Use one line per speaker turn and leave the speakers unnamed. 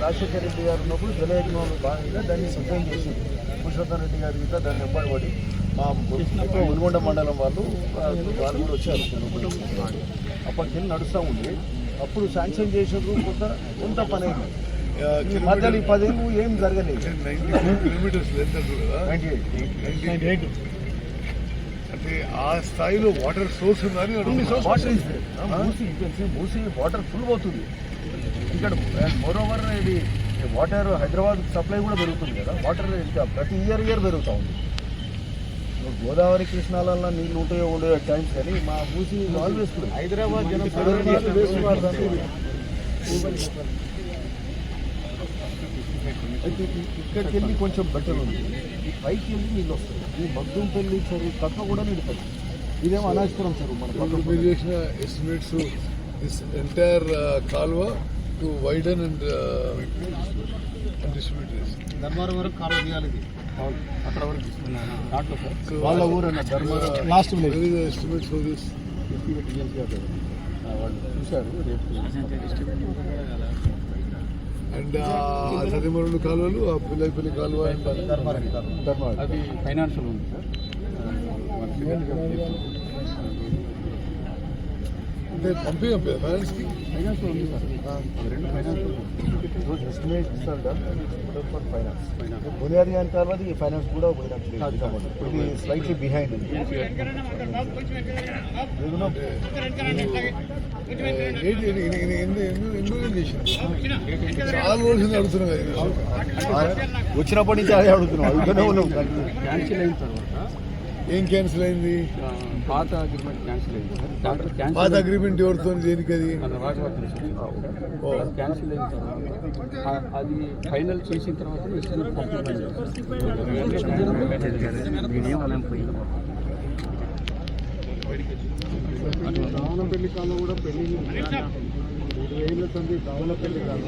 రాజశేఖర రెడ్డి గారు ఉన్నప్పుడు జలయజ్ఞంలో భాగంగా దాన్ని సిద్ధం చేసింది. పురుషోత్తమ రెడ్డి గారి ఇంకా దాన్ని ఎంబడబడి మా మునుగొండ మండలం వాళ్ళు కూడా వచ్చారు. అప్పటికెళ్ళి నడుస్తూ ఉంది. అప్పుడు శాంక్షన్ చేసేందుకు కొంత పని అయింది. మధ్యలో ఈ 10 ఏళ్ళు ఏం జరగలేదు.
92 కిలోమీటర్స్ లెంత్ అంటారు కదా, 98. అంటే ఆ స్థాయిలో వాటర్ సోర్స్ ఉందని
మూసి వాటర్ ఫుల్ పోతుంది ఇక్కడ. మోర్ ఓవర్ ఇది వాటర్ హైదరాబాద్ సప్లై కూడా పెరుగుతుంది కదా. వాటర్ ఇంకా ప్రతి ఇయర్ పెరుగుతూ ఉంది. గోదావరి కృష్ణాలలో నీళ్ళు ఉంటాయో ఉండేవో టైమ్స్, కానీ మా మూసి ఆల్వేస్ హైదరాబాద్ అయితే ఇక్కడికి వెళ్ళి కొంచెం బెటర్ ఉంది. ఈ పైకి వెళ్ళి నీళ్ళు వస్తాయి. ఈ మగ్దుంపల్లి చెరువు కట్ట కూడా నిండుతుంది. ఇదేమో అనాజ్పురం చెరువు. మన
మీరు చేసిన estimates this entire Kalva to వైడన్ and distribute
Dharmaram వరకు కాలువ తీయాలి. అక్కడ వరకు దాంట్లో సార్ వాళ్ళ ఊరు అన్న Dharmaram last
estimates for this
వాళ్ళు చూశారు. రేపు
అండ్ సరిమరుడు కాలువలు, ఆ పిల్లపల్లి కాలువ అండ్
ధర్మారం అది ఫైనాన్షియల్ ఉంది సార్.
అంటే పంపించాం ఫైనాన్స్కి.
ఫైనాన్షియల్ ఉంది సార్. 2 ఫైనాన్షియల్ ఈరోజు ఎస్టిమేట్ ఇస్తారు ఫర్ ఫైనాన్స్. బునియాది అని తర్వాత ఈ ఫైనాన్స్ కూడా ఇది స్లైట్లీ బిహైండ్ ఉంది.
చాలా రోజులు అడుగుతున్నాం.
వచ్చినప్పటి నుంచి అదే అడుగుతున్నాం. అడుగుతూనే ఉన్నాం.
క్యాన్సిల్ అయిన తర్వాత
ఏం క్యాన్సిల్ అయింది?
పాత అగ్రిమెంట్ క్యాన్సిల్ అయింది.
పాత అగ్రిమెంట్ ఎవరితో, దేనికి? అది
క్యాన్సిల్ అయిన తర్వాత అది ఫైనల్ చేసిన తర్వాత
రావణపల్లి కాలం కూడా పెళ్లి 3 ఏళ్ళ తండ్రి రావణపల్లి కాలం